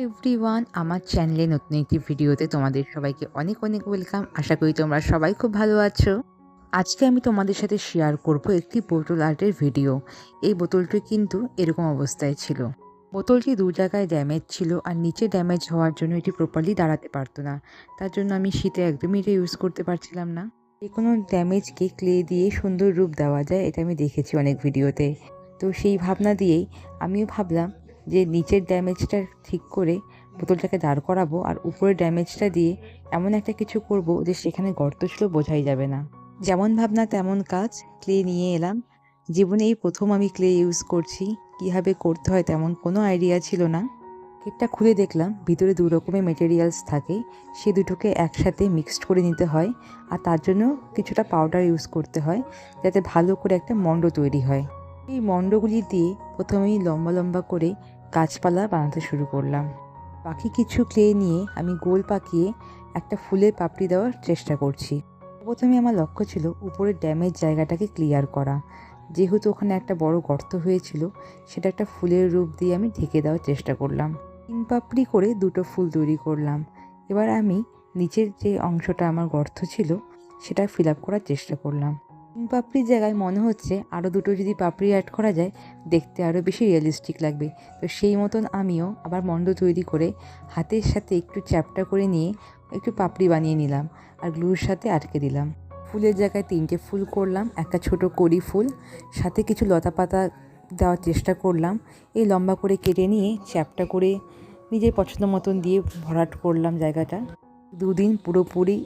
Everyone, আমার চ্যানেলে নতুন একটি ভিডিওতে তোমাদের সবাইকে অনেক অনেক ওয়েলকাম। আশা করি তোমরা সবাই খুব ভালো আছো। আজকে আমি তোমাদের সাথে শেয়ার করব একটি বোতল আর্টের ভিডিও। এই বোতলটি কিন্তু এরকম অবস্থায় ছিল। বোতলটি দু জায়গায় ড্যামেজ ছিল, আর নিচে ড্যামেজ হওয়ার জন্য এটি প্রপারলি দাঁড়াতে পারতো না। তার জন্য আমি শীতে একদমই এটা ইউজ করতে পারছিলাম না। যে কোনো ড্যামেজকে ক্লে দিয়ে সুন্দর রূপ দেওয়া যায়, এটা আমি দেখেছি অনেক ভিডিওতে। তো সেই ভাবনা দিয়েই আমিও ভাবলাম যে নিচের ড্যামেজটা ঠিক করে বোতলটাকে দাঁড় করাবো, আর উপরের ড্যামেজটা দিয়ে এমন একটা কিছু করব যে সেখানে গর্ত ছিল বোঝাই যাবে না। যেমন ভাবনা তেমন কাজ, ক্লে নিয়ে এলাম। জীবনে এই প্রথম আমি ক্লে ইউজ করছি। কীভাবে করতে হয় তেমন কোনো আইডিয়া ছিল না। কেকটা খুলে দেখলাম ভিতরে দু রকমের মেটেরিয়ালস থাকে, সে দুটোকে একসাথে মিক্সড করে নিতে হয়, আর তার জন্য কিছুটা পাউডার ইউজ করতে হয় যাতে ভালো করে একটা মণ্ড তৈরি হয়। এই মণ্ডগুলি দিয়ে প্রথমেই লম্বা লম্বা করে গাছপালা বানাতে শুরু করলাম। বাকি কিছু ক্লে নিয়ে আমি গোল পাকিয়ে একটা ফুলের পাপড়ি দেওয়ার চেষ্টা করছি। প্রথমে আমার লক্ষ্য ছিল উপরের ড্যামেজ জায়গাটাকে ক্লিয়ার করা। যেহেতু ওখানে একটা বড় গর্ত হয়েছিল, সেটা একটা ফুলের রূপ দিয়ে আমি ঢেকে দেওয়ার চেষ্টা করলাম। 3 পাপড়ি করে দুটো ফুল তৈরি করলাম। এবার আমি নিচের যে অংশটা আমার গর্ত ছিল সেটা ফিল আপ করার চেষ্টা করলাম। 3 পাপড়ির জায়গায় মনে হচ্ছে আরও দুটো যদি পাপড়ি অ্যাড করা যায় দেখতে আরও বেশি রিয়েলিস্টিক লাগবে। তো সেই মতন আমিও আবার মণ্ড তৈরি করে হাতের সাথে একটু চ্যাপ্টা করে নিয়ে একটু পাপড়ি বানিয়ে নিলাম, আর গ্লুর সাথে আটকে দিলাম। ফুলের জায়গায় 3টে ফুল করলাম, একটা ছোট কড়ি ফুল, সাথে কিছু লতা পাতা দেওয়ার চেষ্টা করলাম। এই লম্বা করে কেটে নিয়ে চ্যাপ্টা করে নিজের পছন্দ মতন দিয়ে ভরাট করলাম জায়গাটা। 2 দিন পুরোপুরি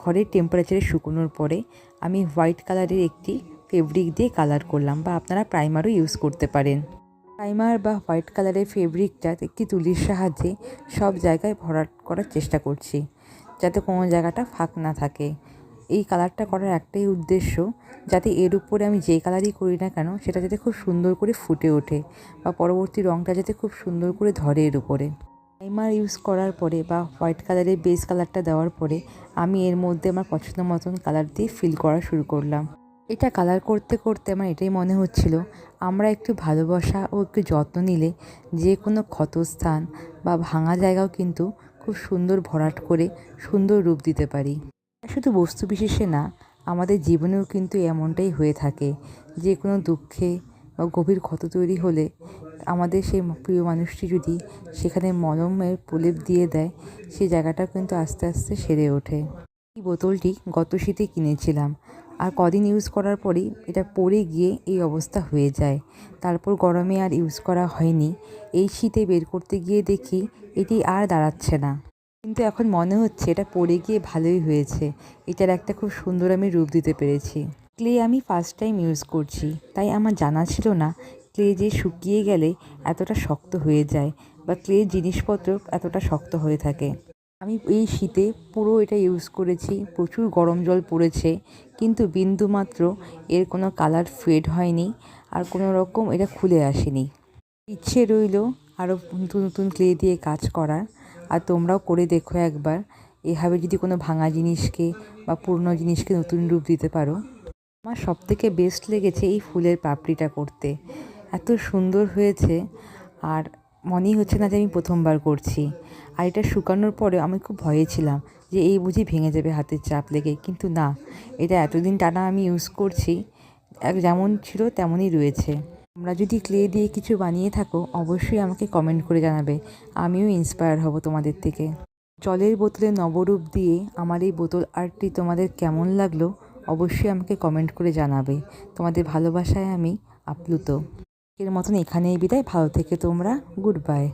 ঘরের টেম্পারেচারে শুকোনোর পরে আমি হোয়াইট কালারের একটি ফেব্রিক দিয়ে কালার করলাম, বা আপনারা প্রাইমারও ইউজ করতে পারেন। প্রাইমার বা হোয়াইট কালারের ফেব্রিকটা একটি তুলির সাহায্যে সব জায়গায় ভরাট করার চেষ্টা করছি, যাতে কোনো জায়গাটা ফাঁক না থাকে। এই কালারটা করার একটাই উদ্দেশ্য, যাতে এর উপরে আমি যে কালারই করি না কেন সেটা যাতে খুব সুন্দর করে ফুটে ওঠে, বা পরবর্তী রঙটা যাতে খুব সুন্দর করে ধরে এর উপরে। প্রাইমার ইউজ করার পরে বা হোয়াইট কালারের বেস কালারটা দেওয়ার পরে আমি এর মধ্যে আমার পছন্দ মতন কালার দিয়ে ফিল করা শুরু করলাম। এটা কালার করতে করতে আমার এটাই মনে হচ্ছিল, আমরা একটু ভালোবাসা ও একটু যত্ন নিলে যে কোনো ক্ষতস্থান বা ভাঙা জায়গাও কিন্তু খুব সুন্দর ভরাট করে সুন্দর রূপ দিতে পারি। শুধু বস্তু বিশেষে না, আমাদের জীবনেও কিন্তু এমনটাই হয়ে থাকে। যে কোনো দুঃখে বা গভীর ক্ষত তৈরি হলে আমাদের সেই প্রিয় মানুষটি যদি সেখানে মলমের প্রলেপ দিয়ে দেয়, সেই জায়গাটা কিন্তু আস্তে আস্তে সেরে ওঠে। এই বোতলটি গত শীতে কিনেছিলাম, আর কদিন ইউজ করার পরেই এটা পড়ে গিয়ে এই অবস্থা হয়ে যায়। তারপর গরমে আর ইউজ করা হয়নি। এই শীতে বের করতে গিয়ে দেখি এটি আর দাঁড়াচ্ছে না। কিন্তু এখন মনে হচ্ছে এটা পড়ে গিয়ে ভালোই হয়েছে, এটার একটা খুব সুন্দর আমি রূপ দিতে পেরেছি। ক্লে আমি ফার্স্ট টাইম ইউজ করছি, তাই আমার জানা ছিল না ক্লে যে শুকিয়ে গেলে এতটা শক্ত হয়ে যায়, বা ক্লে জিনিসপত্র এতটা শক্ত হয়ে থাকে। আমি এই শীতে পুরো এটা ইউজ করেছি, প্রচুর গরম জল পড়েছে, কিন্তু বিন্দুমাত্র এর কোনো কালার ফেড হয়নি, আর কোনো রকম এটা খুলে আসেনি। ইচ্ছে রইল আরও নতুন নতুন ক্লে দিয়ে কাজ করার, আর তোমরাও করে দেখো একবার। এভাবে যদি কোনো ভাঙা জিনিসকে বা পুরনো জিনিসকে নতুন রূপ দিতে পারো। আমার সবথেকে বেস্ট লেগেছে এই ফুলের পাপড়িটা করতে, এত সুন্দর হয়েছে, আর মনেই হচ্ছে না যে আমি প্রথমবার করছি। আর এটা শুকানোর পরে আমি খুব ভয়ে ছিলাম যে এই বুঝি ভেঙে যাবে হাতের চাপ লেগে, কিন্তু না, এটা এতদিন টানা আমি ইউজ করছি, যেমন ছিল তেমনই রয়েছে। তোমরা যদি ক্লে দিয়ে কিছু বানিয়ে থাকো অবশ্যই আমাকে কমেন্ট করে জানাবে, আমিও ইন্সপায়ার হব তোমাদের থেকে। জলের বোতলে নবরূপ দিয়ে আমার এই বোতল আর্টটি তোমাদের কেমন লাগলো অবশ্যই আমাকে কমেন্ট করে জানাবে। তোমাদের ভালোবাসায় আমি আপ্লুত। এর মতন এখানেই বিদায়, ভালো থেকে তোমরা, গুড বাই।